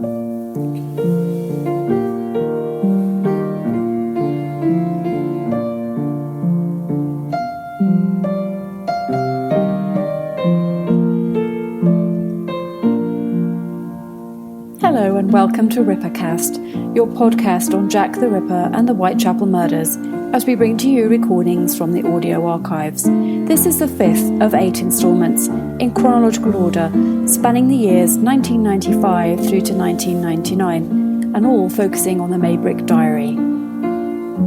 Hello and welcome to Rippercast, your podcast on Jack the Ripper and the Whitechapel murders, as we bring to you recordings from the audio archives. This is the fifth of 8 instalments, in chronological order, spanning the years 1995 through to 1999, and all focusing on the Maybrick Diary.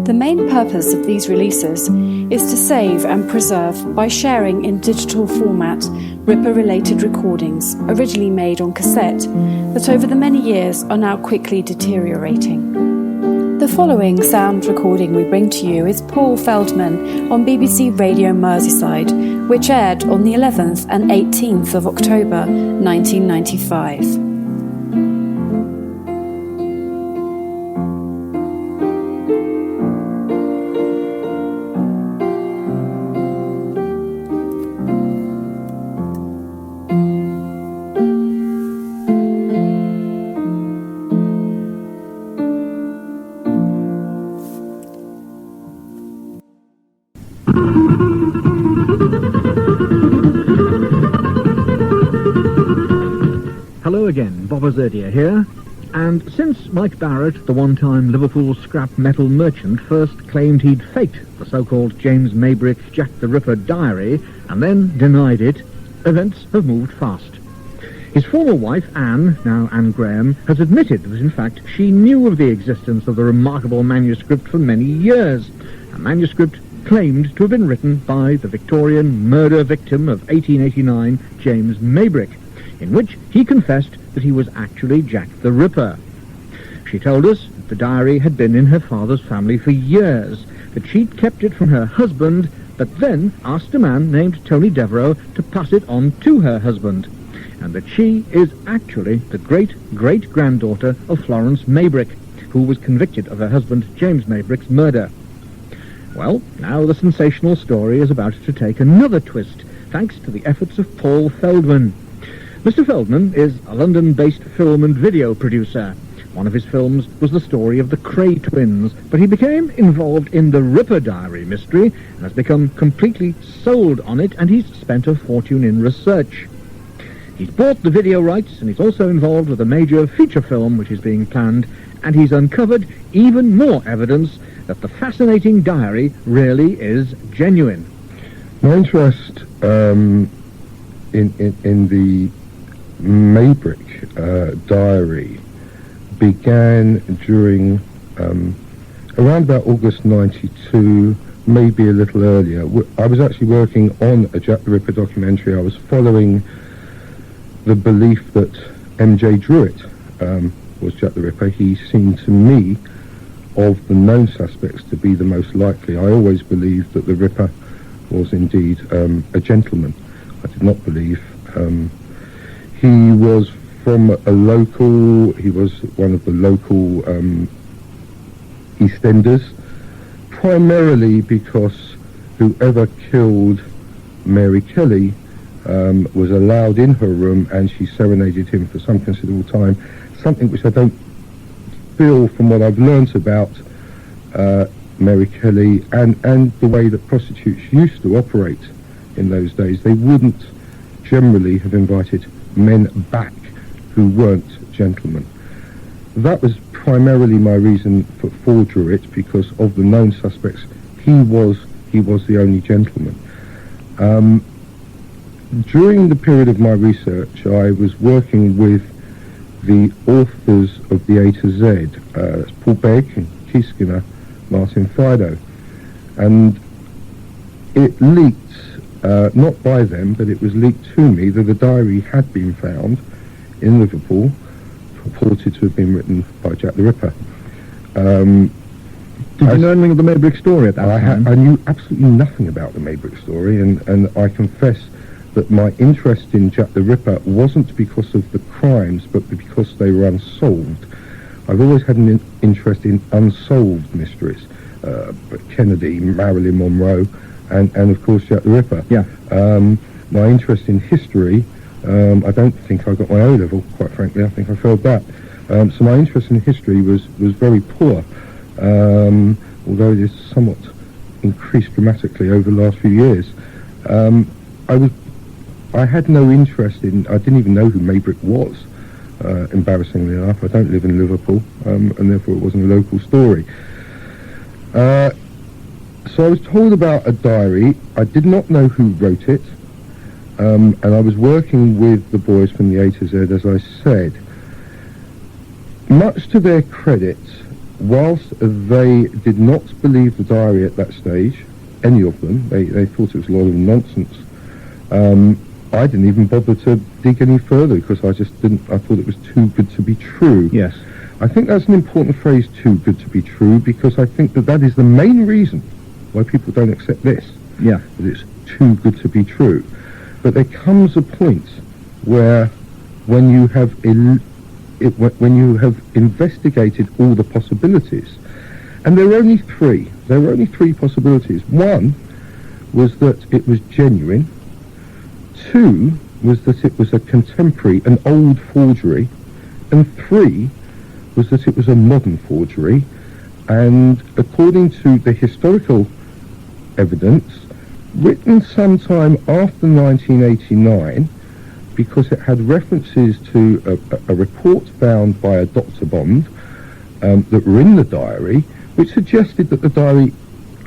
The main purpose of these releases is to save and preserve, by sharing in digital format, Ripper-related recordings, originally made on cassette, that over the many years are now quickly deteriorating. The following sound recording we bring to you is Paul Feldman on BBC Radio Merseyside, which aired on the 11th and 18th of October 1995. Hello again, Bob Azurdia here, and since Mike Barrett, the one-time Liverpool scrap metal merchant, first claimed he'd faked the so-called James Maybrick Jack the Ripper diary and then denied it, events have moved fast. His former wife, Anne, now Anne Graham, has admitted that in fact she knew of the existence of the remarkable manuscript for many years, a manuscript claimed to have been written by the Victorian murder victim of 1889, James Maybrick, in which he confessed that he was actually Jack the Ripper. She told us that the diary had been in her father's family for years, that she'd kept it from her husband, but then asked a man named Tony Devereux to pass it on to her husband, and that she is actually the great-great-granddaughter of Florence Maybrick, who was convicted of her husband James Maybrick's murder. Well, now the sensational story is about to take another twist, thanks to the efforts of Paul Feldman. Mr. Feldman is a London-based film and video producer. One of his films was the story of the Cray twins, but he became involved in the Ripper Diary mystery and has become completely sold on it, and he's spent a fortune in research. He's bought the video rights, and he's also involved with a major feature film which is being planned, and he's uncovered even more evidence that the fascinating diary really is genuine. My interest in the Maybrick diary began during around about August 92, maybe a little earlier. I was actually working on a Jack the Ripper documentary. I was following the belief that MJ Druitt was Jack the Ripper. He seemed to me, of the known suspects, to be the most likely. I always believed that the Ripper was indeed a gentleman. I did not believe he was from a local, he was one of the local EastEnders, primarily because whoever killed Mary Kelly was allowed in her room, and she serenaded him for some considerable time, something which I don't feel, from what I've learnt about Mary Kelly and the way that prostitutes used to operate in those days. They wouldn't generally have invited men back who weren't gentlemen. That was primarily my reason for Druitt, because of the known suspects, he was the only gentleman. During the period of my research, I was working with the authors of the A to Z, that's Paul Begg, Keith Skinner, Martin Fido, and it leaked, not by them, but it was leaked to me that a diary had been found in Liverpool, purported to have been written by Jack the Ripper. Did you know anything of the Maybrick story at that time? I knew absolutely nothing about the Maybrick story, and I confess that my interest in Jack the Ripper wasn't because of the crimes, but because they were unsolved. I've always had an interest in unsolved mysteries. Kennedy, Marilyn Monroe, and of course Jack the Ripper. Yeah. My interest in history I don't think I got my O-level, quite frankly. I think I failed that. So my interest in history was very poor, although it is somewhat increased dramatically over the last few years. I had no interest in, I didn't even know who Maybrick was, embarrassingly enough. I don't live in Liverpool, and therefore it wasn't a local story. So I was told about a diary. I did not know who wrote it, and I was working with the boys from the A to Z, as I said. Much to their credit, whilst they did not believe the diary at that stage, any of them, they thought it was a lot of nonsense. I didn't even bother to dig any further because I thought it was too good to be true. Yes. I think that's an important phrase, too good to be true, because I think that is the main reason why people don't accept this. Yeah. That it's too good to be true. But there comes a point where when you have investigated all the possibilities, and there were only three possibilities. One was that it was genuine. Two was that it was a contemporary, an old forgery. And three was that it was a modern forgery. And according to the historical evidence, written sometime after 1989, because it had references to a report found by a Dr. Bond that were in the diary, which suggested that the diary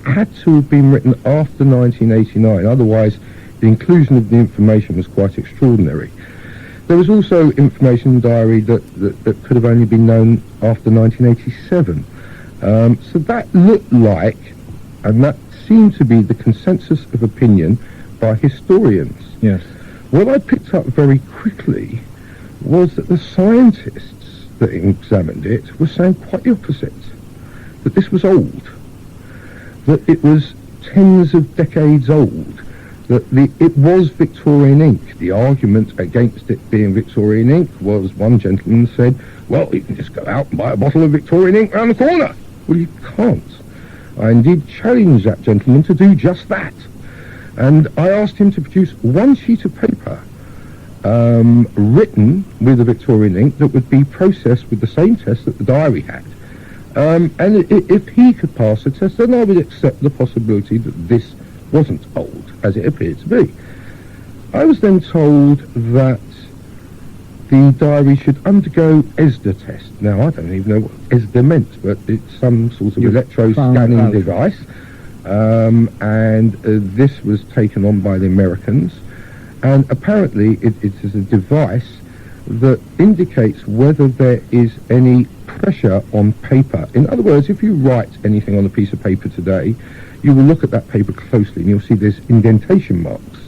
had to have been written after 1989, otherwise the inclusion of the information was quite extraordinary. There was also information in the diary that could have only been known after 1987. So that looked like, and that seemed to be the consensus of opinion by historians. Yes. What I picked up very quickly was that the scientists that examined it were saying quite the opposite. That this was old. That it was tens of decades old. That it was Victorian ink. The argument against it being Victorian ink was, one gentleman said, well, you can just go out and buy a bottle of Victorian ink round the corner. Well, you can't. I indeed challenged that gentleman to do just that. And I asked him to produce one sheet of paper written with a Victorian ink that would be processed with the same test that the diary had. And if he could pass the test, then I would accept the possibility that this wasn't old, as it appeared to be. I was then told that the diary should undergo ESDA test. Now, I don't even know what ESDA meant, but it's some sort of electro-scanning device. And this was taken on by the Americans. And apparently it is a device that indicates whether there is any pressure on paper. In other words, if you write anything on a piece of paper today, you will look at that paper closely and you'll see there's indentation marks.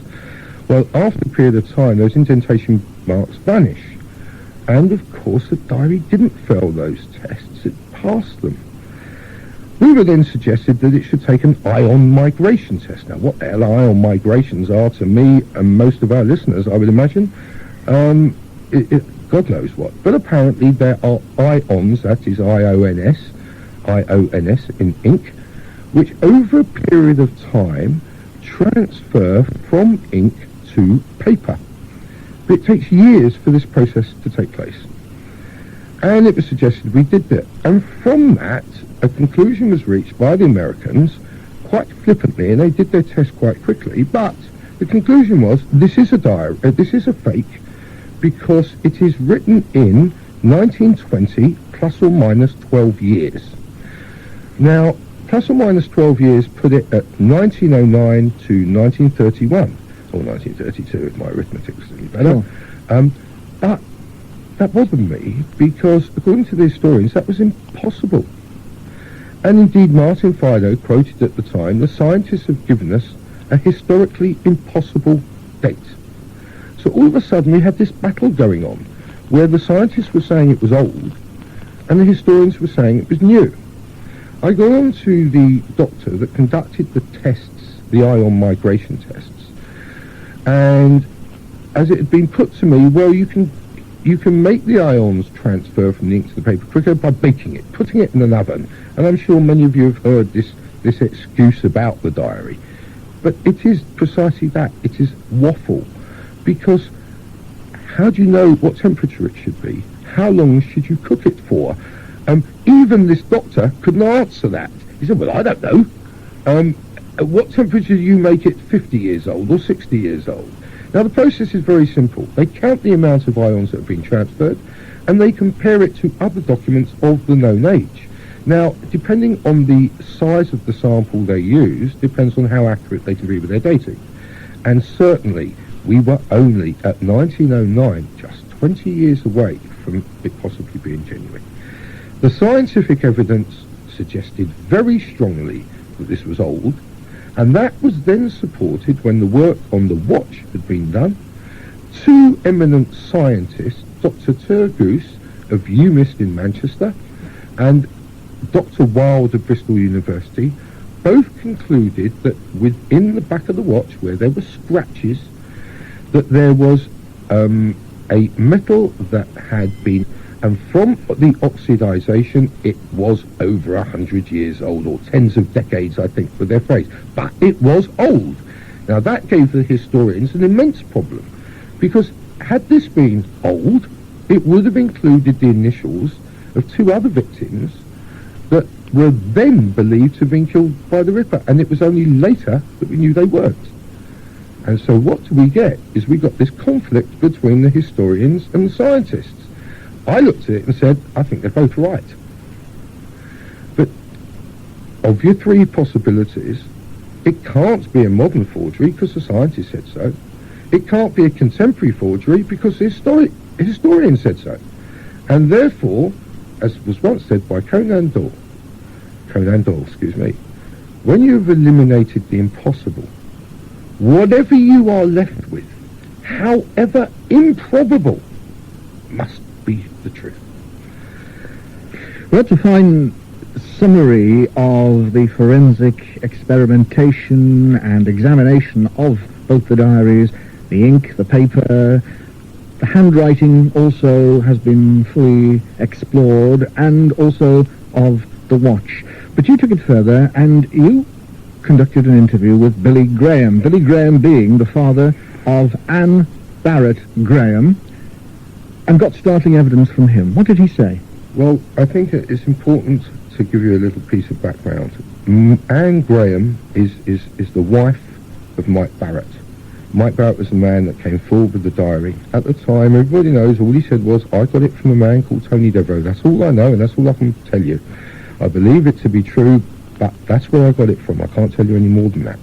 Well, after a period of time, those indentation marks vanish. And of course, the diary didn't fail those tests, it passed them. We were then suggested that it should take an ion migration test. Now, what the hell ion migrations are to me and most of our listeners, I would imagine, God knows what. But apparently there are ions, that is IONS in ink, which over a period of time transfer from ink to paper. But it takes years for this process to take place. And it was suggested we did that. And from that, a conclusion was reached by the Americans, quite flippantly, and they did their test quite quickly, but the conclusion was, this is a fake, because it is written in 1920 plus or minus 12 years. Now, plus or minus 12 years put it at 1909 to 1931, or 1932 if my arithmetic is any better. Sure. But that bothered me, because according to the historians, that was impossible. And indeed, Martin Fido quoted at the time, the scientists have given us a historically impossible date. So all of a sudden we had this battle going on, where the scientists were saying it was old, and the historians were saying it was new. I got on to the doctor that conducted the tests, the ion migration tests, and as it had been put to me, well, you can make the ions transfer from the ink to the paper quicker by baking it, putting it in an oven. And I'm sure many of you have heard this excuse about the diary. But it is precisely that. It is waffle. Because how do you know what temperature it should be? How long should you cook it for? Even this doctor couldn't answer that. He said, well, I don't know. At what temperature do you make it 50 years old or 60 years old? Now, the process is very simple. They count the amount of ions that have been transferred, and they compare it to other documents of the known age. Now, depending on the size of the sample they use, depends on how accurate they can be with their dating. And certainly, we were only at 1909, just 20 years away from it possibly being genuine. The scientific evidence suggested very strongly that this was old, and that was then supported when the work on the watch had been done. Two eminent scientists, Dr. Turgoose of UMIST in Manchester and Dr. Wilde of Bristol University, both concluded that within the back of the watch, where there were scratches, that there was a metal that had been, and from the oxidization, it was over 100 years old, or tens of decades, I think, for their phrase. But it was old. Now, that gave the historians an immense problem, because had this been old, it would have included the initials of two other victims that were then believed to have been killed by the Ripper, and it was only later that we knew they weren't. And so what do we get is we got this conflict between the historians and the scientists. I looked at it and said, I think they're both right. But of your three possibilities, it can't be a modern forgery because the scientists said so. It can't be a contemporary forgery because the historian said so. And therefore, as was once said by Conan Doyle, when you've eliminated the impossible, whatever you are left with, however improbable, must be the truth. Well, that's a fine summary of the forensic experimentation and examination of both the diaries, the ink, the paper. The handwriting also has been fully explored, and also of the watch. But you took it further, and you conducted an interview with Billy Graham. Billy Graham being the father of Anne Barrett Graham, and got startling evidence from him. What did he say? Well, I think it's important to give you a little piece of background. Anne Graham is the wife of Mike Barrett. Mike Barrett was the man that came forward with the diary. At the time, everybody knows, all he said was, I got it from a man called Tony Devereux. That's all I know, and that's all I can tell you. I believe it to be true, but that's where I got it from. I can't tell you any more than that.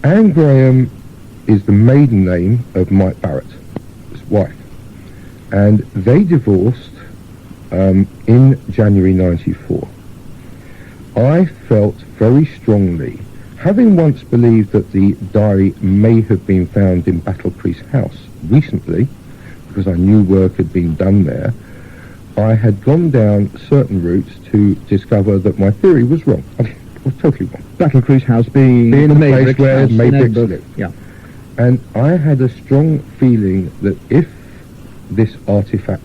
Anne Graham is the maiden name of Mike Barrett, his wife. And they divorced in January 94. I felt very strongly, having once believed that the diary may have been found in Battle Crease House recently, because I knew work had been done there, I had gone down certain routes to discover that my theory was wrong. I mean, it was totally wrong. Battle Crease House being the place where Maybrick lived. Yeah. And I had a strong feeling that if this artifact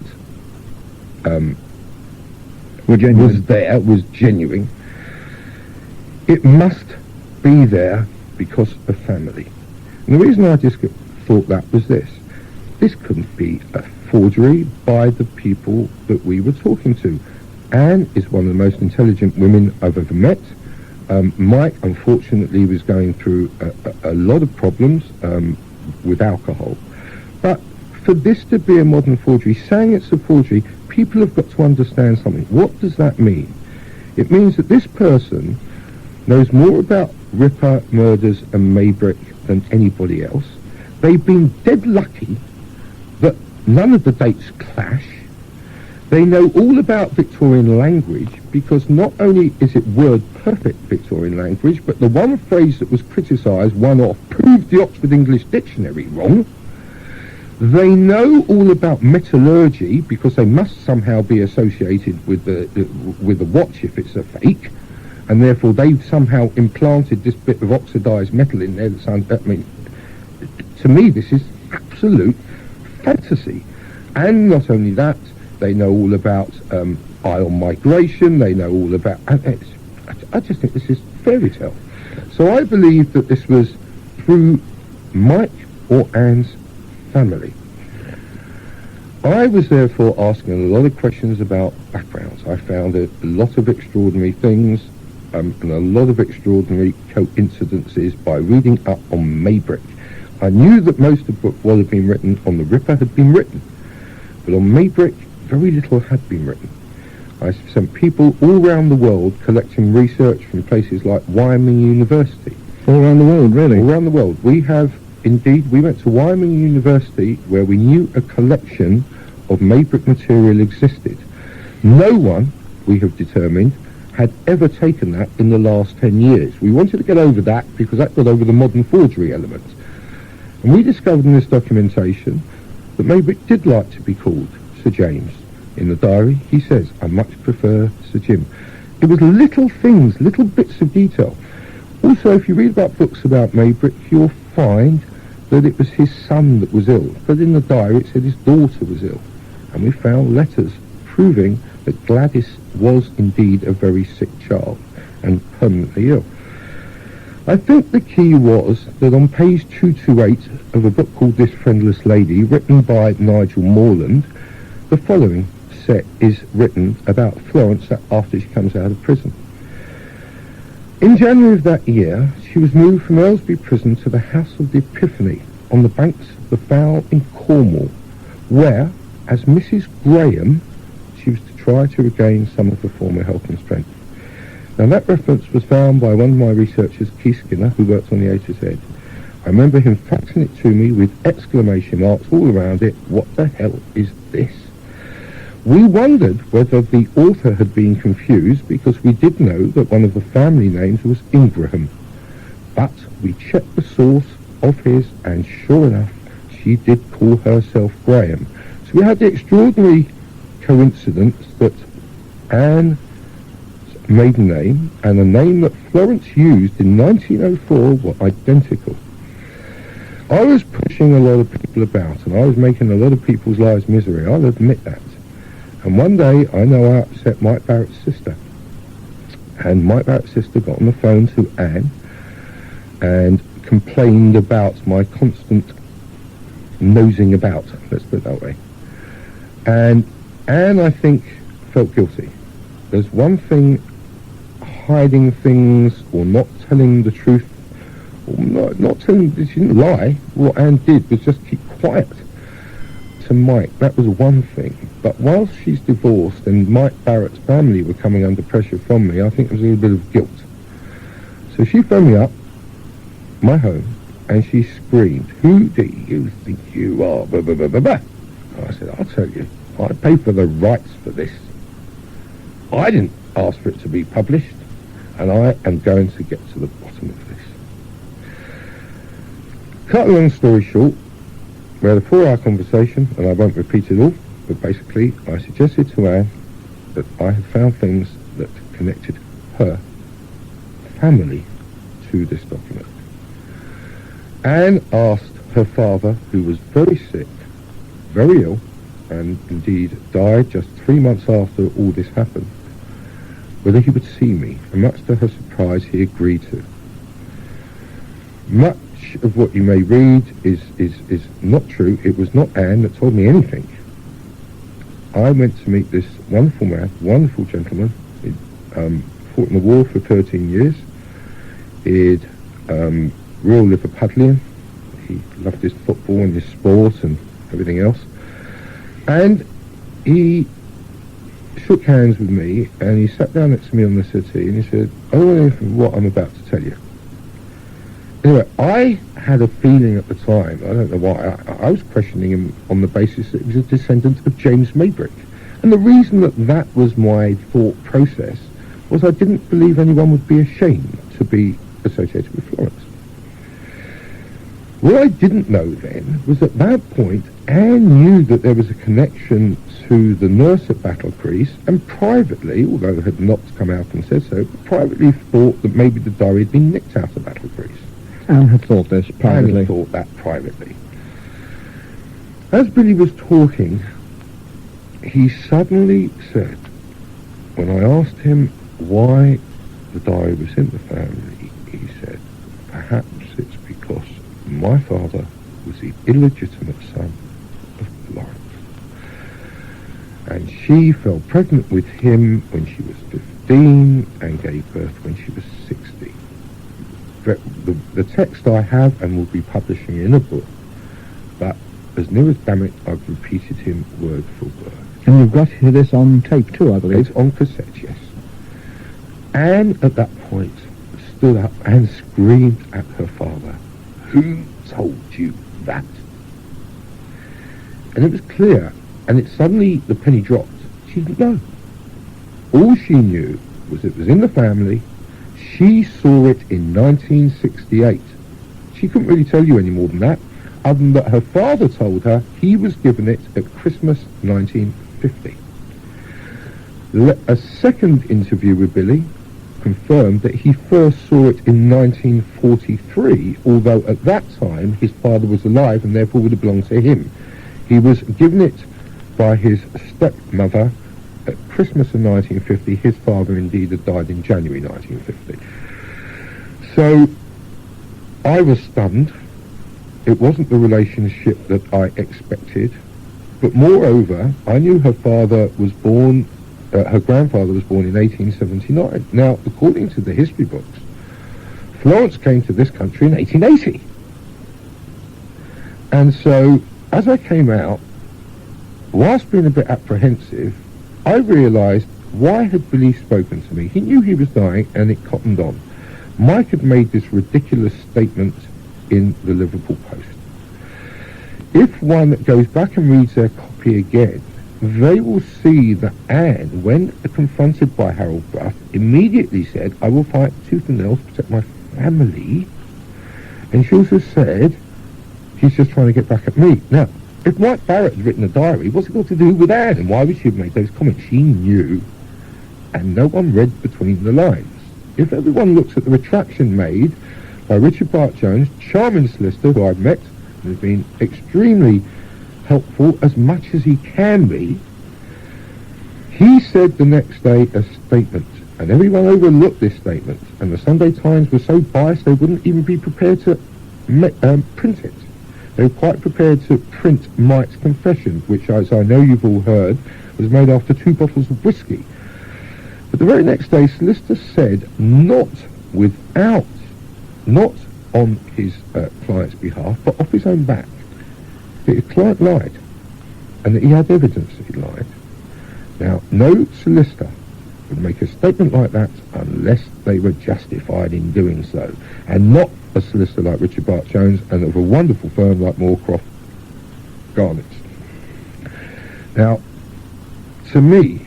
was genuine, it must be there because of family. And the reason I just thought that was this couldn't be a forgery by the people that we were talking to. Anne is one of the most intelligent women I've ever met. Mike, unfortunately, was going through a lot of problems with alcohol. But for this to be a modern forgery, saying it's a forgery, people have got to understand something. What does that mean? It means that this person knows more about Ripper murders and Maybrick than anybody else. They've been dead lucky that none of the dates clash. They know all about Victorian language, because not only is it word-perfect Victorian language, but the one phrase that was criticised, one off, proved the Oxford English Dictionary wrong. They know all about metallurgy, because they must somehow be associated with the watch if it's a fake, and therefore they've somehow implanted this bit of oxidised metal in there. To me, this is absolute fantasy. And not only that, they know all about ion migration. They know all about. I just think this is fairy tale. So I believe that this was through Mike or Anne's family. I was therefore asking a lot of questions about backgrounds. I found a lot of extraordinary things and a lot of extraordinary coincidences by reading up on Maybrick. I knew that most of what had been written on the Ripper had been written, but on Maybrick very little had been written. I sent people all around the world collecting research from places like Wyoming University. All around the world, really? All around the world. We went to Wyoming University where we knew a collection of Maybrick material existed. No one, we have determined, had ever taken that in the last 10 years. We wanted to get over that because that got over the modern forgery element. And we discovered in this documentation that Maybrick did like to be called Sir James. In the diary, he says, I much prefer Sir Jim. It was little things, little bits of detail. Also, if you read about books about Maybrick, you'll find that it was his son that was ill. But in the diary, it said his daughter was ill. And we found letters proving that Gladys was indeed a very sick child and permanently ill. I think the key was that on page 228 of a book called This Friendless Lady, written by Nigel Morland, the following set is written about Florence after she comes out of prison. In January of that year, she was moved from Aylesbury Prison to the House of the Epiphany on the banks of the Fowl in Cornwall, where, as Mrs. Graham, she was to try to regain some of her former health and strength. Now that reference was found by one of my researchers, Keith Skinner, who worked on the A to Z. I remember him faxing it to me with exclamation marks all around it. What the hell is this? We wondered whether the author had been confused because we did know that one of the family names was Ingraham. But we checked the source of his and sure enough, she did call herself Graham. So we had the extraordinary coincidence that Anne's maiden name and the name that Florence used in 1904 were identical. I was pushing a lot of people about and I was making a lot of people's lives misery, I'll admit that. And one day I know I upset Mike Barrett's sister. And Mike Barrett's sister got on the phone to Anne and complained about my constant nosing about, let's put it that way. And Anne, I think, felt guilty. There's one thing, hiding things or not telling the truth, or not telling, she didn't lie. What Anne did was just keep quiet to Mike. That was one thing. But whilst she's divorced and Mike Barrett's family were coming under pressure from me, I think there was a little bit of guilt. So she phoned me up, my home, and she screamed, "Who do you think you are? Blah, blah, blah, blah, blah." I said, "I'll tell you, I paid for the rights for this. I didn't ask for it to be published, and I am going to get to the bottom of this." Cut a long story short, we had a 4-hour conversation, and I won't repeat it all, but basically I suggested to Anne that I had found things that connected her family to this document. Anne asked her father, who was very sick, very ill, and indeed died just 3 months after all this happened, whether he would see me, and much to her surprise he agreed to. Much of what you may read is not true. It was not Anne that told me anything. I went to meet this wonderful man, wonderful gentleman. He'd fought in the war for 13 years. He'd real Liverpudlian. He loved his football and his sport and everything else. And he shook hands with me and he sat down next to me on the settee and he said, "I don't want anything what I'm about to tell you." Anyway, I had a feeling at the time, I don't know why, I was questioning him on the basis that he was a descendant of James Maybrick. And the reason that was my thought process was I didn't believe anyone would be ashamed to be associated with Florence. What I didn't know then was at that point, Anne knew that there was a connection to the nurse at Battle Crease, and privately, although it had not come out and said so, privately thought that maybe the diary had been nicked out of Battle Crease. Anne had thought this privately. Anne had thought that privately. As Billy was talking, he suddenly said, when I asked him why the diary was in the family, he said, "Perhaps it's because my father was the illegitimate son of Florence." and she fell pregnant with him when she was 15 and gave birth when she was 60. The text I have and will be publishing in a book, but as near as damn it, I've repeated him word for word. And you've got this on tape too, I believe. It's on cassette, yes. Anne, at that point, stood up and screamed at her father, "Who told you that?" And it was clear, and it suddenly, the penny dropped. She didn't know. All she knew was it was in the family. She saw it in 1968. She couldn't really tell you any more than that, other than that her father told her he was given it at Christmas 1950. A second interview with Billy confirmed that he first saw it in 1943, although at that time his father was alive and therefore would have belonged to him. He was given it by his stepmother at Christmas of 1950. His father indeed had died in January 1950. So I was stunned. It wasn't the relationship that I expected, but moreover, I knew her father was born, her grandfather was born in 1879. Now, according to the history books, Florence came to this country in 1880. And so, as I came out, whilst being a bit apprehensive, I realised, why had Billy spoken to me? He knew he was dying, and it cottoned on. Mike had made this ridiculous statement in the Liverpool Post. If one goes back and reads their copy again, they will see that Anne, when confronted by Harold Bruff, immediately said, "I will fight tooth and nail to protect my family." And she also said, "He's just trying to get back at me." Now, if Mike Barrett had written a diary, what's it got to do with Anne? And why would she have made those comments? She knew, and no one read between the lines. If everyone looks at the retraction made by Richard Bart-Jones, charming solicitor who I've met and has been extremely helpful as much as he can be, he said the next day a statement, and everyone overlooked this statement, and the Sunday Times were so biased they wouldn't even be prepared to print it. They were quite prepared to print Mike's confession, which, as I know you've all heard, was made after 2 bottles of whiskey. But the very next day, solicitor said, not on his client's behalf, but off his own back, that his client lied, and that he had evidence that he lied. Now, no solicitor would make a statement like that unless they were justified in doing so, and not a solicitor like Richard Bart-Jones and of a wonderful firm like Moorcroft Garnett. Now, to me,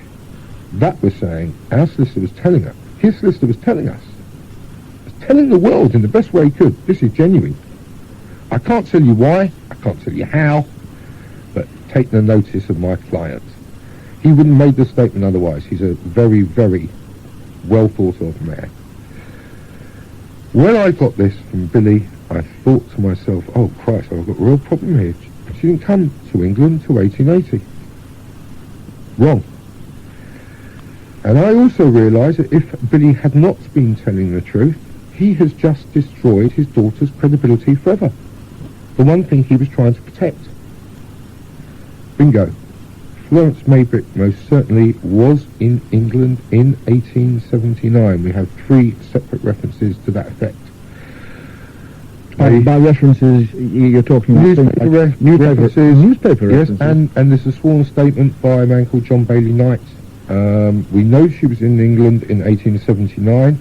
that was saying our solicitor was telling us, his solicitor was telling us, telling the world in the best way he could, this is genuine. I can't tell you why, I can't tell you how, but take the notice of my client. He wouldn't have made the statement otherwise. He's a very, very well thought of man. When I got this from Billy, I thought to myself, oh Christ, I've got a real problem here. She didn't come to England till 1880. Wrong. And I also realised that if Billy had not been telling the truth, he has just destroyed his daughter's credibility forever. The one thing he was trying to protect. Bingo. Florence Maybrick most certainly was in England in 1879. We have 3 separate references to that effect. By references, you're talking about newspaper references. Yes, and there's a sworn statement by a man called John Bailey Knight. We know she was in England in 1879.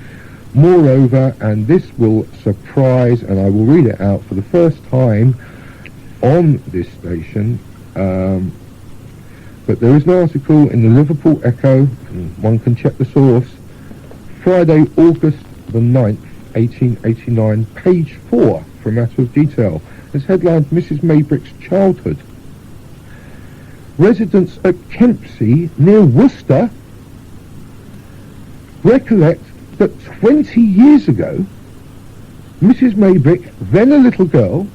Moreover, and this will surprise, and I will read it out for the first time on this station, but there is an article in the Liverpool Echo, and one can check the source, Friday, August the 9th, 1889, page 4, for a matter of detail. It's headlined Mrs. Maybrick's Childhood. Residents at Kempsey, near Worcester, recollect that 20 years ago, Mrs. Maybrick, then a little girl,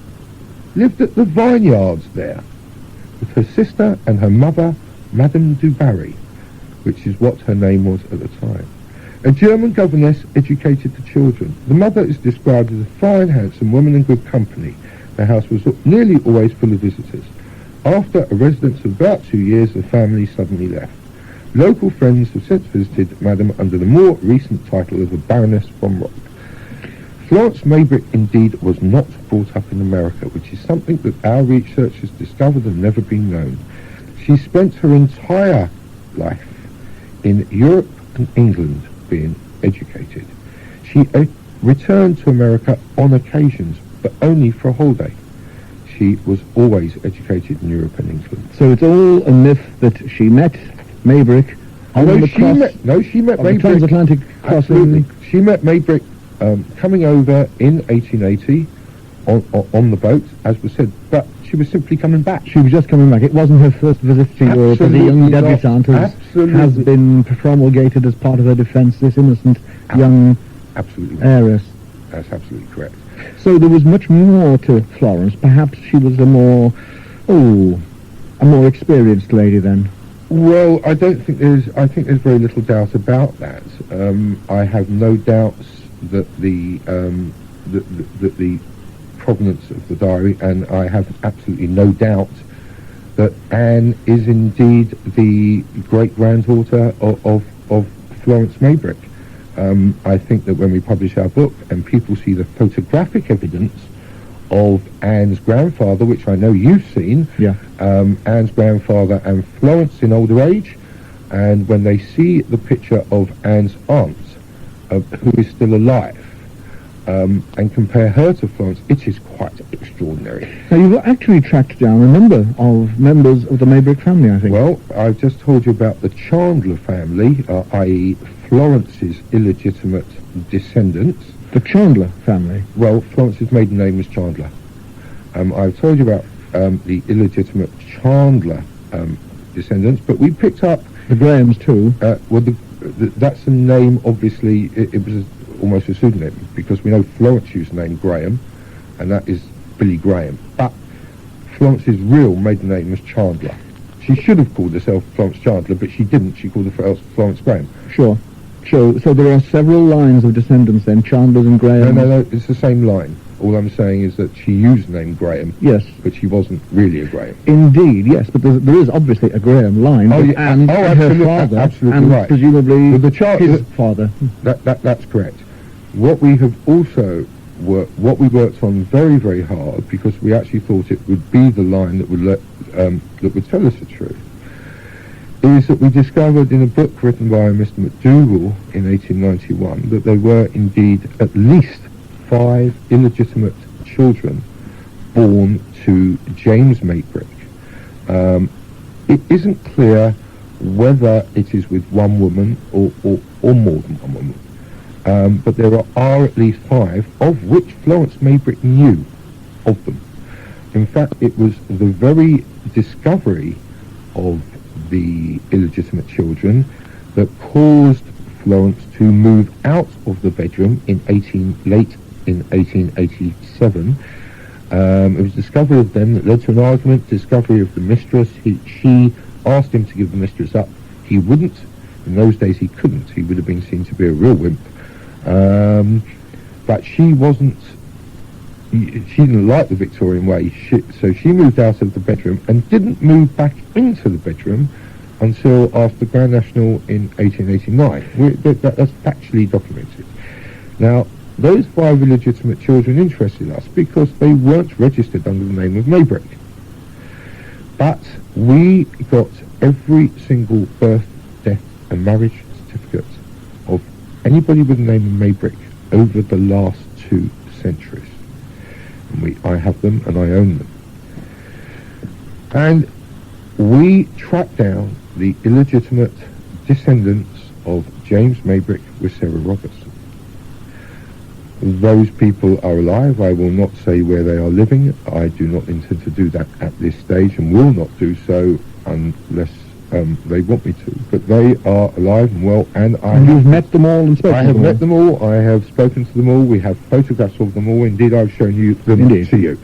lived at the vineyards there with her sister and her mother, Madame du Barry, which is what her name was at the time. A German governess educated the children. The mother is described as a fine, handsome woman and good company. The house was nearly always full of visitors. After a residence of about 2 years, the family suddenly left. Local friends have since visited Madam under the more recent title of a Baroness von Rock. Florence Maybrick indeed was not brought up in America, which is something that our researchers discovered had never been known. She spent her entire life in Europe and England being educated. She returned to America on occasions, but only for a holiday. She was always educated in Europe and England. So it's all a myth that she met Maybrick on she met Maybrick. The transatlantic crossing. She met Maybrick coming over in 1880 on the boat, as was said, but she was simply coming back. She was just coming back. It wasn't her first visit to Europe as a young debutante, as has been promulgated as part of her defence, this innocent young heiress. That's absolutely correct. So there was much more to Florence. Perhaps she was a more experienced lady then. Well, I think there's very little doubt about that. I have no doubts that the provenance of the diary, and I have absolutely no doubt that Anne is indeed the great-granddaughter of Florence Maybrick. I think that when we publish our book and people see the photographic evidence of Anne's grandfather, which I know you've seen, Anne's grandfather and Florence in older age, and when they see the picture of Anne's aunt, who is still alive, and compare her to Florence, it is quite extraordinary. Now, you've actually tracked down a number of members of the Maybrick family, I think. Well, I've just told you about the Chandler family, i.e. Florence's illegitimate descendants. The Chandler family? Well, Florence's maiden name was Chandler. I've told you about the illegitimate Chandler descendants, but we picked up... The Grahams, too. That's a name, obviously, it was almost a pseudonym, because we know Florence used the name Graham, and that is Billy Graham. But Florence's real maiden name was Chandler. She should have called herself Florence Chandler, but she didn't. She called herself Florence Graham. Sure. So there are several lines of descendants then, Chandlers and Graham. No, it's the same line. All I'm saying is that she used the name Graham. Yes. But she wasn't really a Graham. Indeed, yes, but there is obviously a Graham line. And her father, absolutely and right. presumably his father. That's correct. What we have also what we worked on very, very hard, because we actually thought it would be the line that would tell us the truth, is that we discovered in a book written by Mr. McDougall in 1891 that there were indeed at least 5 illegitimate children born to James Maybrick. It isn't clear whether it is with one woman or more than one woman, but there are at least 5, of which Florence Maybrick knew of them. In fact, it was the very discovery of the illegitimate children that caused Florence to move out of the bedroom late in 1887. It was discovery of them that led to an argument, discovery of the mistress. She asked him to give the mistress up. He wouldn't. In those days he couldn't. He would have been seen to be a real wimp. But she wasn't. She didn't like the Victorian way, so she moved out of the bedroom and didn't move back into the bedroom until after the Grand National in 1889. That's factually documented. Now, those 5 illegitimate children interested us because they weren't registered under the name of Maybrick. But we got every single birth, death and marriage certificate of anybody with the name of Maybrick over the last 2 centuries. And I have them and I own them. And we tracked down the illegitimate descendants of James Maybrick with Sarah Robertson. Those people are alive. I will not say where they are living. I do not intend to do that at this stage and will not do so unless they want me to. But they are alive and well, and you've met them all and spoken to them all? I have met them all. I have spoken to them all. We have photographs of them all. Indeed, I've shown them to you.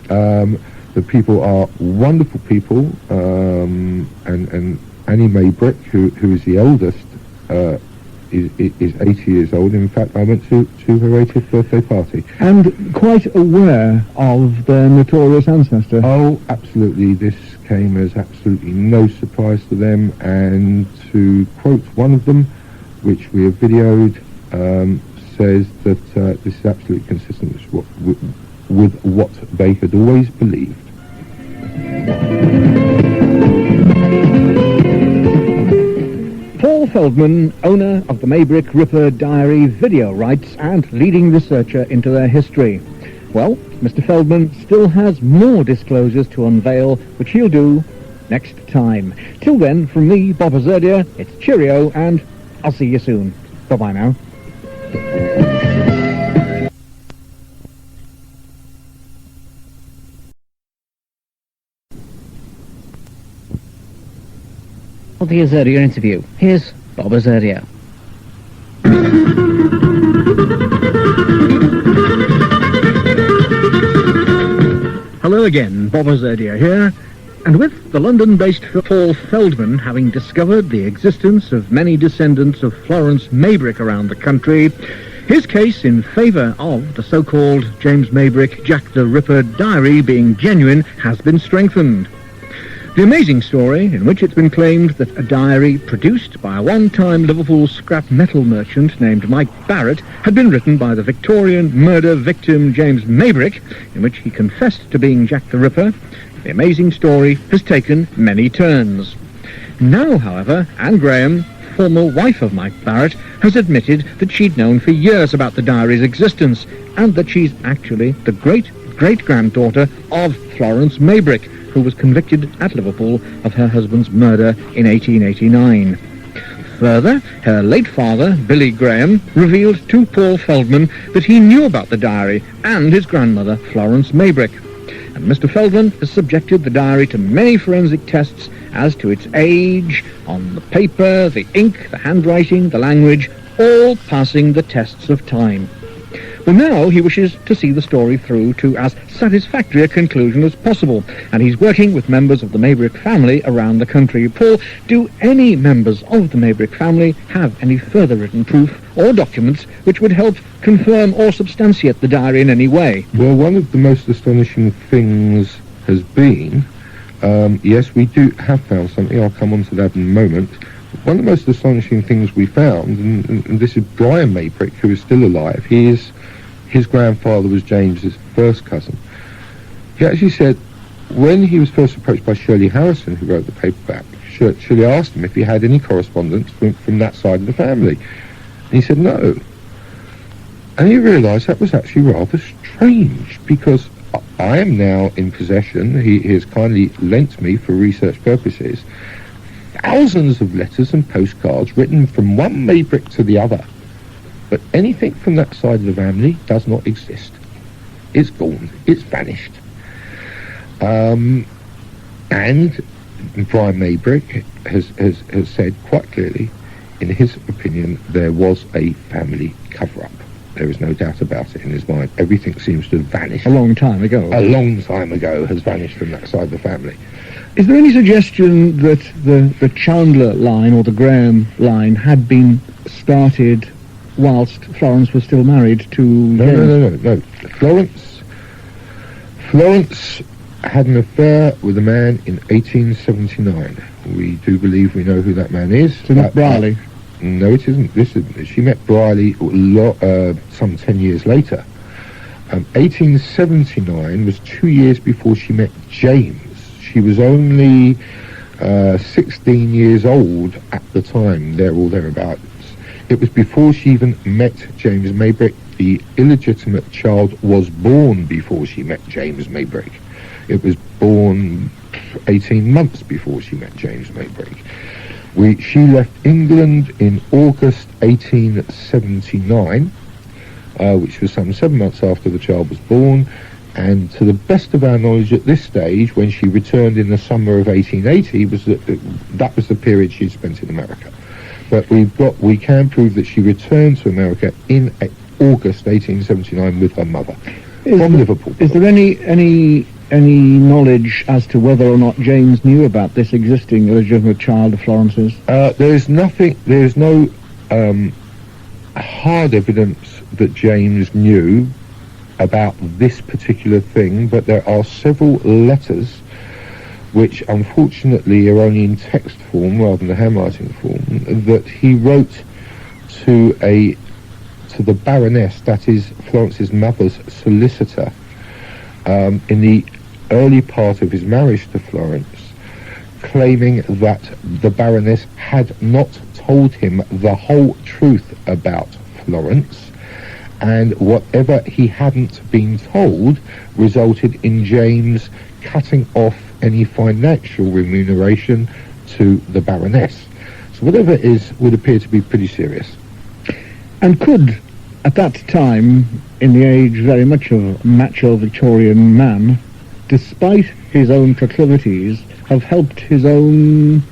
The people are wonderful people, and Annie Maybrick, who is the eldest, is 80 years old. In fact, I went to her 80th birthday party. And quite aware of their notorious ancestor. Oh, absolutely. This came as absolutely no surprise to them, and to quote one of them, which we have videoed, says that this is absolutely consistent with what they had always believed. Paul Feldman, owner of the Maybrick Ripper Diary video rights and leading researcher into their history. Well, Mr. Feldman still has more disclosures to unveil, which he'll do next time. Till then, from me, Bob Azurdia, it's cheerio, and I'll see you soon. Bye-bye now. For the Azurdia interview, here's Bob Azurdia. Hello again, Bob Azurdia here, and with the London-based Paul Feldman having discovered the existence of many descendants of Florence Maybrick around the country, his case in favour of the so-called James Maybrick Jack the Ripper diary being genuine has been strengthened. The amazing story in which it's been claimed that a diary produced by a one-time Liverpool scrap metal merchant named Mike Barrett had been written by the Victorian murder victim James Maybrick, in which he confessed to being Jack the Ripper, the amazing story has taken many turns. Now, however, Anne Graham, former wife of Mike Barrett, has admitted that she'd known for years about the diary's existence, and that she's actually the great-great-granddaughter of Florence Maybrick, who was convicted at Liverpool of her husband's murder in 1889. Further, her late father, Billy Graham, revealed to Paul Feldman that he knew about the diary and his grandmother, Florence Maybrick. And Mr. Feldman has subjected the diary to many forensic tests as to its age, on the paper, the ink, the handwriting, the language, all passing the tests of time. Well, now he wishes to see the story through to as satisfactory a conclusion as possible, and he's working with members of the Maybrick family around the country. Paul, do any members of the Maybrick family have any further written proof or documents which would help confirm or substantiate the diary in any way? Well, one of the most astonishing things has been, yes, we do have found something. I'll come on to that in a moment. One of the most astonishing things we found, and this is Brian Maybrick, who is still alive. His grandfather was James's first cousin. He actually said, when he was first approached by Shirley Harrison, who wrote the paperback, Shirley asked him if he had any correspondence from that side of the family. And he said no. And he realised that was actually rather strange, because I am now in possession, he has kindly lent me for research purposes, thousands of letters and postcards written from one Maybrick to the other. But anything from that side of the family does not exist. It's gone. It's vanished. And Brian Maybrick has said quite clearly, in his opinion, there was a family cover-up. There is no doubt about it in his mind. Everything seems to have vanished. A long time ago. A long time ago has vanished from that side of the family. Is there any suggestion that the Chandler line or the Graham line had been started whilst Florence was still married to James? No. Florence had an affair with a man in 1879. We do believe we know who that man is. So not Briley? No, it isn't. She met Briley some 10 years later. 1879 was 2 years before she met James. She was only 16 years old at the time, there or thereabouts. It was before she even met James Maybrick. The illegitimate child was born before she met James Maybrick. It was born 18 months before she met James Maybrick. She left England in August 1879, which was some 7 months after the child was born, and to the best of our knowledge at this stage, when she returned in the summer of 1880, that was the period she'd spent in America. But we can prove that she returned to America in August 1879 with her mother from Liverpool. Is there any knowledge as to whether or not James knew about this existing illegitimate child of Florence's? There's no hard evidence that James knew about this particular thing, but there are several letters which unfortunately are only in text form rather than handwriting form, that he wrote to the Baroness, that is Florence's mother's solicitor, in the early part of his marriage to Florence, claiming that the Baroness had not told him the whole truth about Florence, and whatever he hadn't been told resulted in James cutting off any financial remuneration to the Baroness. So whatever it is would appear to be pretty serious. And could, at that time, in the age very much of macho Victorian man, despite his own proclivities, have helped his own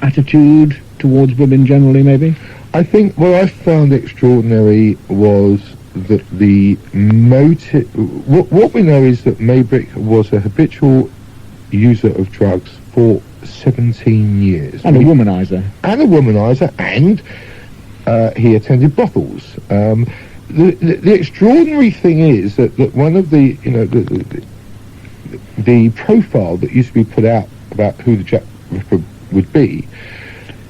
attitude towards women generally, maybe? I think what I found extraordinary was that the motive... What we know is that Maybrick was a habitual user of drugs for 17 years. And a womanizer. And he attended brothels. The extraordinary thing is that one of the profile that used to be put out about who the Jack Ripper would be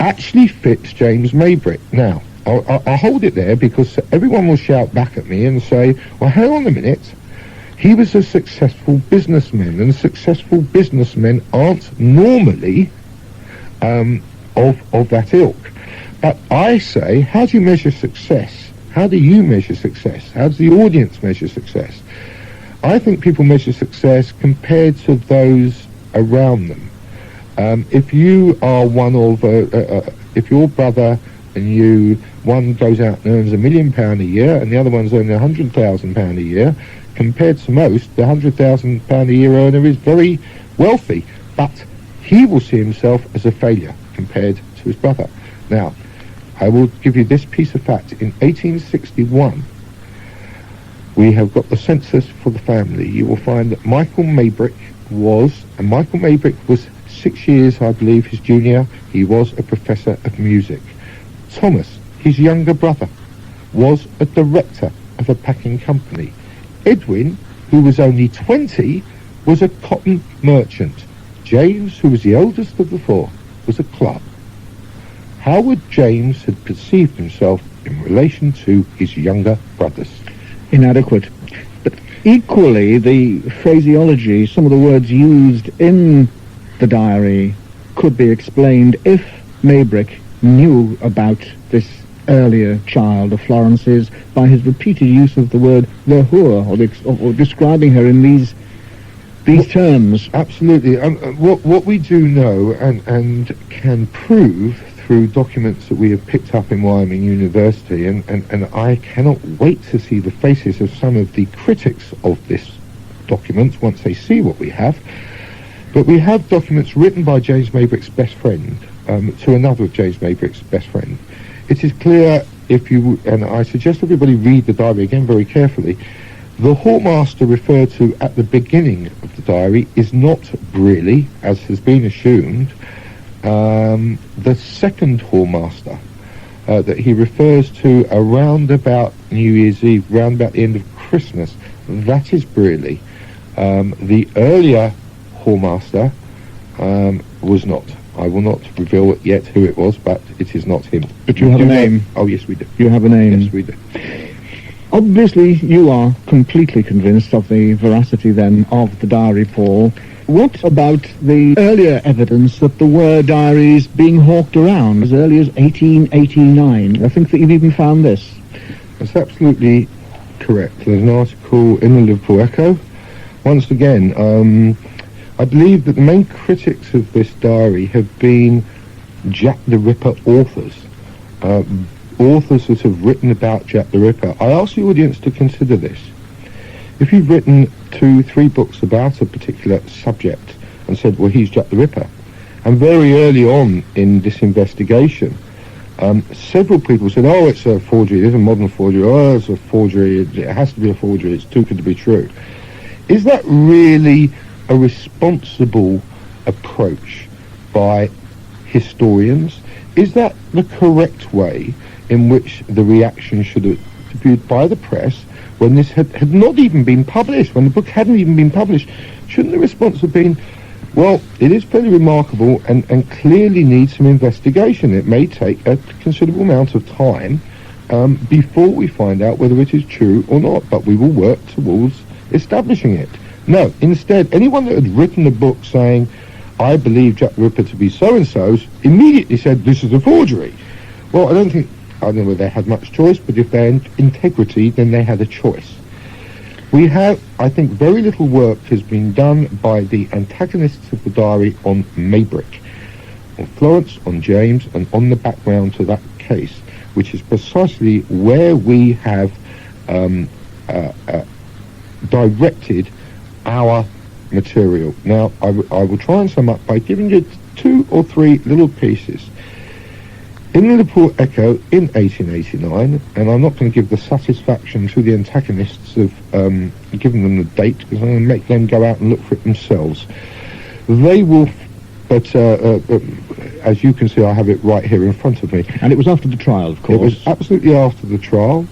actually fits James Maybrick. Now, I'll hold it there because everyone will shout back at me and say, well, hang on a minute, he was a successful businessman, and successful businessmen aren't normally of that ilk. But I say, how do you measure success? How do you measure success? How does the audience measure success? I think people measure success compared to those around them. If you are one of, if your brother and you, one goes out and earns £1 million a year and the other one's earning £100,000 a year, compared to most, the £100,000 a year earner is very wealthy, but he will see himself as a failure compared to his brother. Now, I will give you this piece of fact. In 1861, we have got the census for the family. You will find that Michael Maybrick was 6 years, I believe, his junior. He was a professor of music. Thomas, his younger brother, was a director of a packing company. Edwin, who was only 20, was a cotton merchant. James, who was the eldest of the four, was a clerk. How would James have perceived himself in relation to his younger brothers? Inadequate. But equally, the phraseology, some of the words used in the diary could be explained if Maybrick knew about this earlier child of Florence's by his repeated use of the word the whore, or describing her in these terms. Absolutely. What we do know and can prove through documents that we have picked up in Wyoming University, and I cannot wait to see the faces of some of the critics of this document once they see what we have. But we have documents written by James Maybrick's best friend to another of James Maybrick's best friend. It is clear, and I suggest everybody read the diary again very carefully, the hallmaster referred to at the beginning of the diary is not Brearley, as has been assumed. The second hallmaster that he refers to around about New Year's Eve, round about the end of Christmas, that is Brearley. The earlier hallmaster was not. I will not reveal yet who it was, but it is not him. But you have a name? Oh, yes, we do. You have a name? Yes, we do. Obviously, you are completely convinced of the veracity, then, of the diary, Paul. What about the earlier evidence that there were diaries being hawked around as early as 1889? I think that you've even found this. That's absolutely correct. There's an article in the Liverpool Echo. Once again, I believe that the main critics of this diary have been Jack the Ripper authors. Authors that have written about Jack the Ripper. I ask the audience to consider this. If you've written 2-3 books about a particular subject and said, well, he's Jack the Ripper, and very early on in this investigation, several people said, oh, it's a forgery, it's a modern forgery, oh, it's a forgery, it has to be a forgery, it's too good to be true. Is that really a responsible approach by historians? Is that the correct way in which the reaction should have been viewed by the press when this had not even been published, when the book hadn't even been published? Shouldn't the response have been, Well, it is fairly remarkable and clearly needs some investigation. It may take a considerable amount of time before we find out whether it is true or not, but we will work towards establishing it. No, instead, anyone that had written a book saying, I believe Jack the Ripper to be so-and-so, immediately said, this is a forgery. Well, I don't know whether they had much choice, but if they had integrity, then they had a choice. We have, I think, very little work has been done by the antagonists of the diary on Maybrick, on Florence, on James, and on the background to that case, which is precisely where we have directed our material. Now, I will try and sum up by giving you 2 or 3 little pieces. In the Liverpool Echo in 1889, and I'm not going to give the satisfaction to the antagonists of giving them the date, because I'm going to make them go out and look for it themselves. They will, but as you can see, I have it right here in front of me. And it was after the trial, of course. It was absolutely after the trial.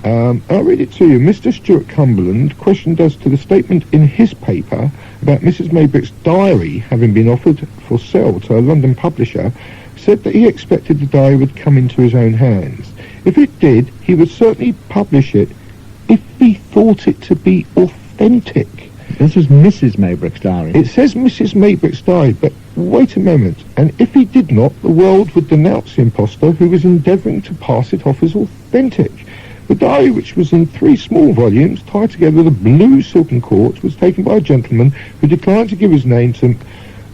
I'll read it to you. Mr. Stuart Cumberland questioned as to the statement in his paper about Mrs. Maybrick's diary having been offered for sale to a London publisher, said that he expected the diary would come into his own hands. If it did, he would certainly publish it if he thought it to be authentic. This is Mrs. Maybrick's diary. It says Mrs. Maybrick's diary, but wait a moment. And if he did not, the world would denounce the impostor who was endeavouring to pass it off as authentic. The diary, which was in 3 small volumes tied together with a blue silken cord, was taken by a gentleman who declined to give his name to